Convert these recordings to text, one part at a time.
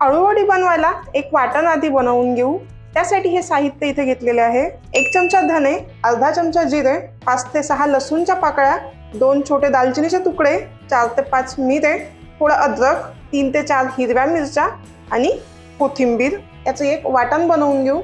अळूवडी बनवायला एक वाटण आधी बनवून घेऊ। त्यासाठी हे साहित्य इथे घेतलेले आहे। 1 चमचा धने, अर्धा चमचा जिरे, 5 ते 6 लसूणच्या पाकळ्या, 2 छोटे दालचिनीचे तुकडे, 4 ते 5 मिरे, थोडं अद्रक, 3 ते 4 हिरव्या मिरच्या आणि कोथिंबीर याचं एक वाटण बनवून घेऊ।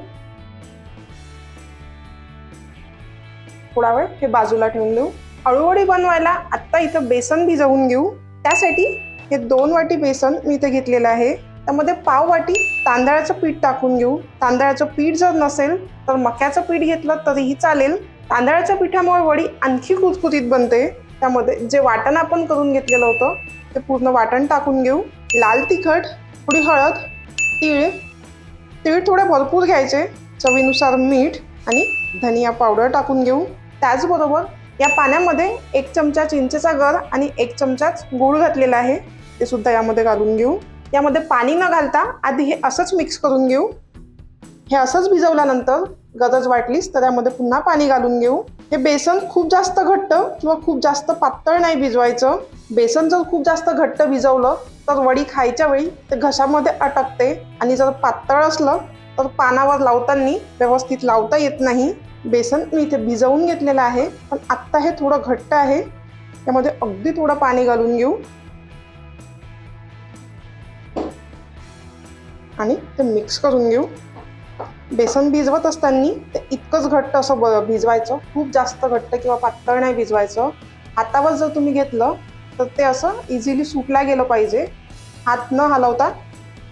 थोडा वेळ हे बाजूला ठेवून देऊ। अळूवडी बनवायला आता इथं बेसन भिजवून घेऊ। त्यासाठी हे 2 वाटी बेसन मी इथे घेतलेलं आहे। त्यामध्ये पाव वाटी तांदळाचं पीठ टाकून घेऊ। तांदळाचं पीठ जर नसेल तर मक्याचं पीठ घेतलं तरीही चालेल। तांदळाच्या पिठामुळे वडी आणखी कुरकुरीत बनते। त्यामध्ये जे वाटण आपण करून घेतलेलं होतं ते पूर्ण वाटण टाकून घेऊ। लाल तिखट, थोडी हळद, तीळ थोडे भरपूर घ्यायचे, चवीनुसार मीठ आणि धनिया पावडर टाकून घेऊ। त्याचबरोबर या पाण्यामध्ये 1 चमचा चिंचेचा गर आणि 1 चमचा गूळ घातलेला आहे, ते सुद्धा यामध्ये घालून घेऊ। यामध्ये पाणी न घालता आधी हे असंच मिक्स करून घेऊ। हे असंच भिजवल्यानंतर गरज वाटलीस तर यामध्ये पुन्हा पाणी घालून घेऊ। हे बेसन खूप जास्त घट्ट किंवा खूप जास्त पातळ नाही भिजवायचं। बेसन जर खूप जास्त घट्ट भिजवलं तर वडी खायच्या वेळी ते घशामध्ये अटकते आणि जर पातळ असलं तर पानावर लावताना व्यवस्थित लावता येत नाही। बेसन मी इथे भिजवून घेतलेलं आहे, पण आत्ता हे थोडं घट्ट आहे। त्यामध्ये अगदी थोडं पाणी घालून घेऊ आणि ते मिक्स करून घेऊ। बेसन भिजवत असताना ते इतकंच घट्ट असं भिजवायचं, खूप जास्त घट्ट किंवा पातळ नाही भिजवायचं। हातावर जर तुम्ही घेतलं तर ते असं इझिली सुटला गेलं पाहिजे। हात न हलवता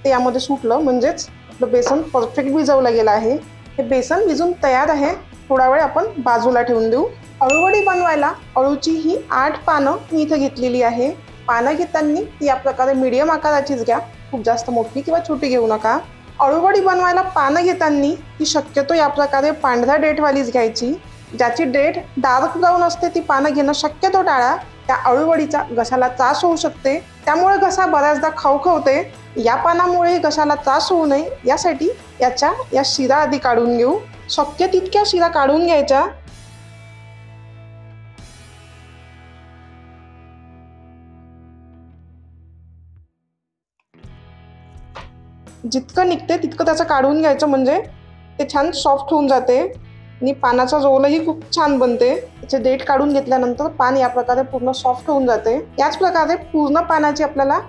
ते यामध्ये सुटलं म्हणजेच आपलं बेसन परफेक्ट भिजवलं गेलं आहे। हे बेसन भिजून तयार आहे। थोडा वेळ आपण बाजूला ठेवून देऊ। अळूवडी बनवायला अळूची ही 8 पानं मी इथे घेतलेली आहे। पानं घेताना ती या प्रकारे मीडियम आकाराचीच घ्या, खूप जास्त मोठी किंवा छोटी घेऊ नका। अळूवडी बनवायला पानं घेताना ती शक्यतो या प्रकारे पांढऱ्या डेटवालीच घ्यायची। ज्याची डेट डार्क ब्राऊन असते ती पानं घेणं शक्यतो टाळा। त्या अळूवडीचा घशाला त्रास होऊ शकते, त्यामुळे घसा बऱ्याचदा खवखवते। या पानामुळे घशाला त्रास होऊ नये यासाठी या शिरा आधी काढून घेऊ। शक्य तितक्या शिरा काढून घ्यायच्या। जितकं निघते तितकं त्याचं काढून घ्यायचं, म्हणजे ते छान सॉफ्ट होऊन जाते आणि पानाचा रोलही खूप छान बनते। त्याचे देठ काढून घेतल्यानंतर पान या प्रकारे पूर्ण सॉफ्ट होऊन जाते। याच प्रकारे पूर्ण पानाची आपल्याला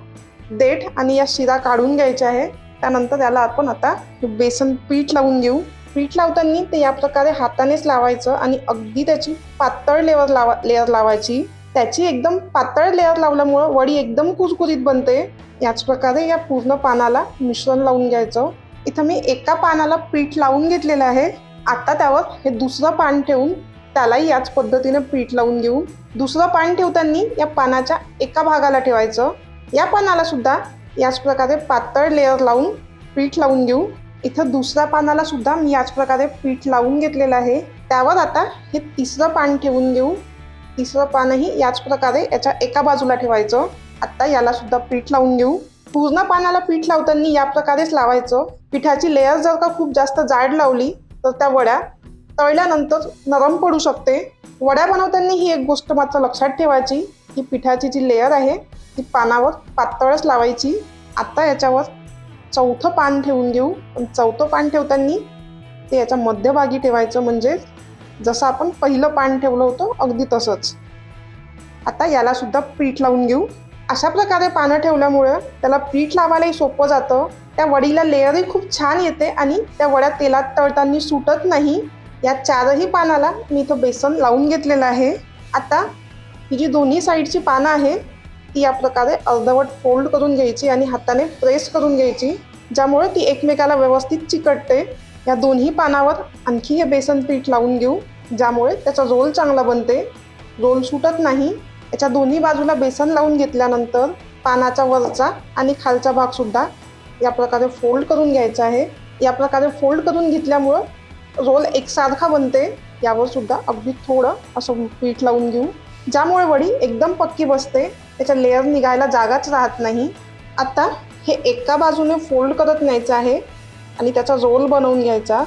देठ आणि या शिरा काढून घ्यायचे आहे। त्यानंतर याला आपण आता बेसन पीठ लावून घेऊ। पीठ लावताना ते या प्रकारे हातानेच लावायचं आणि अगदी त्याची पातळ लेयर लावायची। त्याची एकदम पातळ लेयर लावल्यामुळे वडी एकदम कुरकुरीत बनते। याच प्रकारे या पूर्ण पानाला मिश्रण लावून घ्यायचं। इथं मी एका पानाला पीठ लावून घेतलेलं आहे। आता त्यावर हे दुसरं पान ठेवून त्यालाही याच पद्धतीने पीठ लावून घेऊ। दुसरं पान ठेवताना या पानाच्या एका भागाला ठेवायचं। या पानाला सुद्धा याच प्रकारे पातळ लेयर लावून पीठ लावून घेऊ। इथं दुसऱ्या पानाला सुद्धा मी याच प्रकारे पीठ लावून घेतलेलं आहे। त्यावर आता हे तिसरं पान ठेवून घेऊ। तिसरं पानही याच प्रकारे याच्या एका बाजूला ठेवायचं। आता याला सुद्धा पीठ लावून घेऊ। पूर्ण पानाला पीठ लावताना या प्रकारेच लावायचं। पिठाची लेयर जर का खूप जास्त जाड लावली तर त्या वड्या तळल्यानंतर नरम पडू शकते। वड्या बनवताना ही एक गोष्ट मात्र लक्षात ठेवायची की पिठाची जी लेयर आहे ती पानावर पातळच लावायची। आता याच्यावर चौथं पान ठेवून घेऊ। पण चौथं पान ठेवताना ते याच्या मध्यभागी ठेवायचं, म्हणजे जसं आपण पहिलं पान ठेवलं होतं अगदी तसंच। आता याला सुद्धा पीठ लावून घेऊ। अशा प्रकारे पानं ठेवल्यामुळे त्याला पीठ लावायलाही सोपं जातं। त्या वडीला लेयरही खूप छान येते आणि त्या वड्या तेलात तळताना सुटत नाही। या 4ही पानाला मी इथं बेसन लावून घेतलेलं आहे। आता ही जी दोन्ही साईडची पानं आहे ती या प्रकारे अर्धवट फोल्ड करून घ्यायची आणि हाताने प्रेस करून घ्यायची, ज्यामुळे ती एकमेकाला व्यवस्थित चिकटते। या दोन्ही पानावर आणखी हे बेसन पीठ लावून घेऊ, ज्यामुळे त्याचा रोल चांगला बनते, रोल सुटत नाही। याच्या दोन्ही बाजूला बेसन लावून घेतल्यानंतर पानाचा वरचा आणि खालचा भाग सुद्धा या प्रकारे फोल्ड करून घ्यायचा आहे। या प्रकारे फोल्ड करून घेतल्यामुळं रोल एकसारखा बनते। यावर सुद्धा अगदी थोडं असं पीठ लावून घेऊ, ज्यामुळे वडी एकदम पक्की बसते, त्याच्या लेयर निघायला जागाच राहत नाही। आता हे एका बाजूने फोल्ड करत न्यायचं आहे आणि त्याचा रोल बनवून घ्यायचा।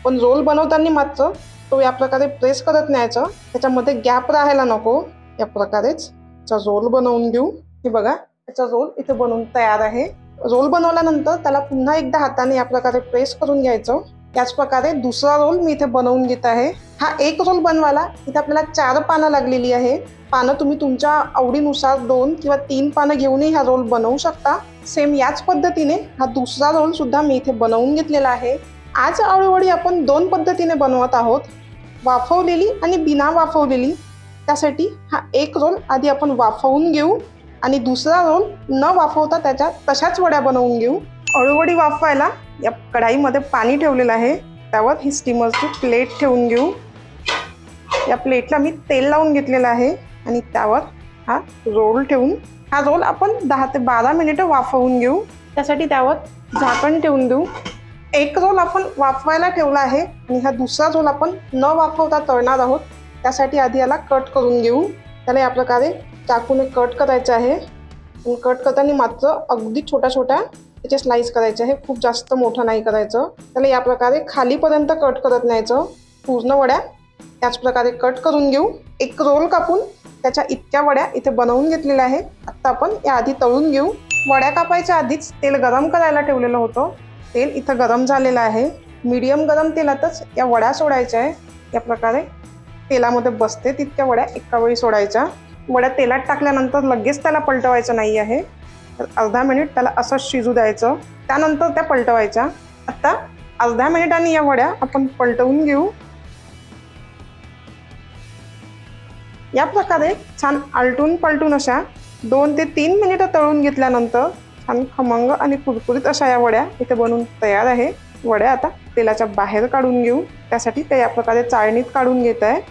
पण रोल बनवताना मात्र तो या प्रकारे प्रेस करत न्यायचं, त्याच्यामध्ये गॅप राहायला नको. या प्रकारेच त्याचा रोल बनवून घेऊ. हे बघा, त्याचा रोल इथे बनवून तयार आहे. रोल बनवल्यानंतर त्याला पुन्हा एकदा हाताने या प्रकारे प्रेस करून घ्यायचं. त्याच प्रकारे दुसरा रोल मी इथे बनवून घेत आहे. हा एक रोल बनवायला इथे आपल्याला 4 पानं लागलेली आहे. पानं तुम्ही तुमच्या आवडीनुसार 2 किंवा 3 पानं घेऊनही हा रोल बनवू शकता. सेम याच पद्धतीने हा दुसरा रोल सुद्धा मी इथे बनवून घेतलेला आहे. आज अळूवडी आपण 2 पद्धतीने बनवत आहोत, वाफवलेली आणि बिना वाफवलेली. त्यासाठी हा एक रोल आधी आपण वाफवून घेऊ आणि दुसरा रोल न वाफवता त्याच्या तशाच वड्या बनवून घेऊ. अळूवडी वाफवायला या कढाईमध्ये पाणी ठेवलेलं आहे. त्यावर ही स्टीमरची प्लेट ठेवून घेऊ. या प्लेटला मी तेल लावून घेतलेलं आहे आणि त्यावर हा रोल ठेवून हा रोल आपण 10 ते 12 मिनिटं वाफवून घेऊ. त्यासाठी त्यावर झाकण ठेवून देऊ. एक रोल आपण वाफवायला ठेवला आहे आणि हा दुसरा रोल आपण न वाफवता तळणार आहोत. त्यासाठी आधी याला कट करून घेऊ. त्याला या प्रकारे चाकूने कट करायचं आहे. कट करताना मात्र अगदी छोट्या छोट्या त्याचे स्लाइस करायचे आहे, खूप जास्त मोठं नाही करायचं. त्याला या प्रकारे खालीपर्यंत कट करत न्यायचं. पूर्ण वड्या त्याच प्रकारे कट करून घेऊ. एक रोल कापून त्याच्या इतक्या वड्या इथे बनवून घेतलेल्या आहे. आता आपण या आधी तळून घेऊ. वड्या कापायच्या आधीच तेल गरम करायला ठेवलेलं होतं. तेल इथं गरम झालेलं आहे. मीडियम गरम तेलातच या वड्या सोडायच्या आहे. या प्रकारे तेलामध्ये बसते तितक्या वड्या एका वेळी सोडायच्या. वड्या तेलात टाकल्यानंतर लगेच त्याला पलटवायचं नाही आहे, तर अर्धा मिनिट त्याला असंच शिजू द्यायचं. त्यानंतर त्या पलटवायच्या. आता अर्ध्या मिनिटांनी या वड्या आपण पलटवून घेऊ. या प्रकारे छान आलटून पलटून अशा 2 ते 3 मिनिटं तळून घेतल्यानंतर छान खमंग आणि कुरकुरीत अशा या वड्या इथे बनवून तयार आहे. वड्या आता तेलाच्या बाहेर काढून घेऊ. त्यासाठी ते या प्रकारे चाळणीत काढून घेत आहे,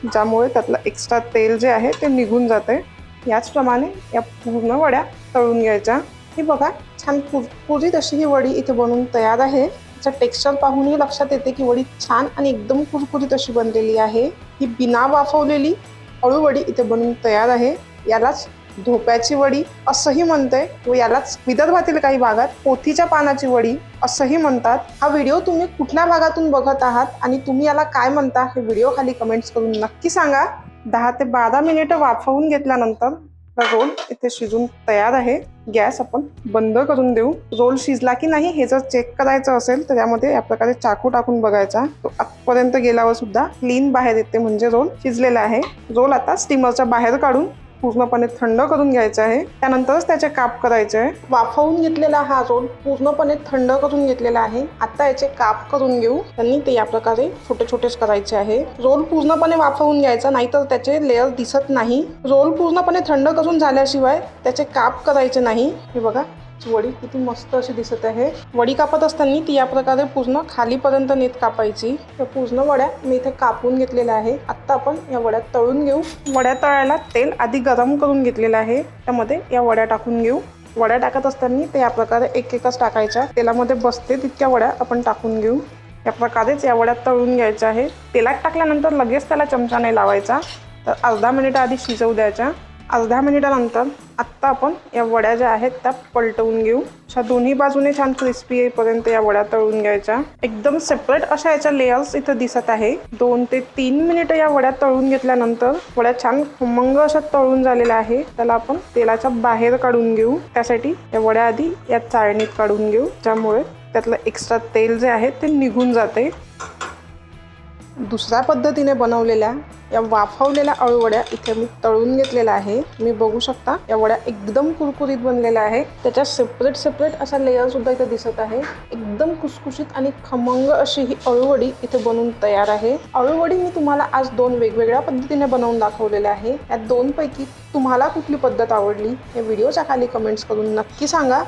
ज्यामुळे त्यातलं एक्स्ट्रा तेल जे आहे ते निघून जाते. याचप्रमाणे या पूर्ण वड्या तळून घ्यायच्या. ही बघा, छान कुरकुरीत अशी ही वडी इथे बनवून तयार आहे. त्याचं टेक्स्चर पाहूनही लक्षात येते की वडी छान आणि एकदम कुरकुरीत अशी बनलेली आहे. ही बिना वाफवलेली अळूवडी इथे बनवून तयार आहे. यालाच धोप्याची वडी असंही म्हणते व यालाच विदर्भातील काही भागात पोथीच्या पानाची वडी असंही म्हणतात. हा व्हिडिओ तुम्ही कुठल्या भागातून बघत आहात आणि तुम्ही याला काय म्हणता हे व्हिडिओ खाली कमेंट्स करून नक्की सांगा. 10 ते 12 मिनिटं वाफवून घेतल्यानंतर रोल इथे शिजून तयार आहे. गॅस आपण बंद करून देऊ. रोल शिजला की नाही हे जर चेक करायचं असेल तर त्यामध्ये या प्रकारे चाकू टाकून बघायचा. तो आतपर्यंत गेल्यावर सुद्धा क्लीन बाहेर येते, म्हणजे रोल शिजलेला आहे. रोल आता स्टीमरच्या बाहेर काढून पूर्णपणे थंड करून घ्यायचं आहे. त्यानंतरच त्याचे काप करायचे आहे. वाफवून घेतलेला हा रोल पूर्णपणे थंड करून घेतलेला आहे. आता याचे काप करून घेऊ. त्यांनी ते या प्रकारे छोटे छोटेच करायचे आहे. रोल पूर्णपणे वाफवून घ्यायचा, नाहीतर त्याचे लेयर दिसत नाही. रोल पूर्णपणे थंड करून झाल्याशिवाय त्याचे काप करायचे नाही. हे बघा, वडी किती मस्त अशी दिसत आहे. वडी कापत असताना ती या प्रकारे पूर्ण खालीपर्यंत नीट कापायची. या पूर्ण वड्या मी इथे कापून घेतलेल्या आहे. आता आपण या वड्या तळून घेऊ. वड्या तळायला तेल आधी गरम करून घेतलेलं आहे. त्यामध्ये या वड्या टाकून घेऊ. वड्या टाकत असताना ते या प्रकारे एक एकच टाकायच्या. तेलामध्ये बसते तितक्या वड्या आपण टाकून घेऊ. या प्रकारेच या वड्या तळून घ्यायच्या आहे. तेलात टाकल्यानंतर लगेच त्याला चमचा नाही लावायचा, तर अर्धा मिनिट आधी शिजवू द्यायच्या. अर्ध्या मिनिटानंतर आत्ता आपण या वड्या ज्या आहेत त्या पलटवून घेऊ. अशा दोन्ही बाजूने छान क्रिस्पी येईपर्यंत या वड्या तळून घ्यायच्या. एकदम सेपरेट अशा याच्या लेयर्स इथं दिसत आहे. 2 ते 3 मिनिटं या वड्या तळून घेतल्यानंतर वड्या छान खमंग अशा तळून झालेल्या आहे. त्याला आपण तेलाच्या बाहेर काढून घेऊ. त्यासाठी या वड्या आधी या चाळणीत काढून घेऊ, ज्यामुळे त्यातलं एक्स्ट्रा तेल जे आहे ते निघून जाते. दुसऱ्या पद्धतीने बनवलेल्या या वाफवलेल्या अळूवड्या इथे मी तळून घेतलेल्या आहे. मी बघू शकता या वड्या एकदम कुरकुरीत बनलेल्या आहे. त्याच्या सेपरेट असा लेयर सुद्धा इथे दिसत आहे. एकदम खुसखुशीत आणि खमंग अशी ही अळूवडी इथे बनवून तयार आहे. अळूवडी मी तुम्हाला आज 2 वेगवेगळ्या पद्धतीने बनवून दाखवलेल्या आहे. या 2 पैकी तुम्हाला कुठली पद्धत आवडली हे व्हिडिओच्या खाली कमेंट्स करून नक्की सांगा.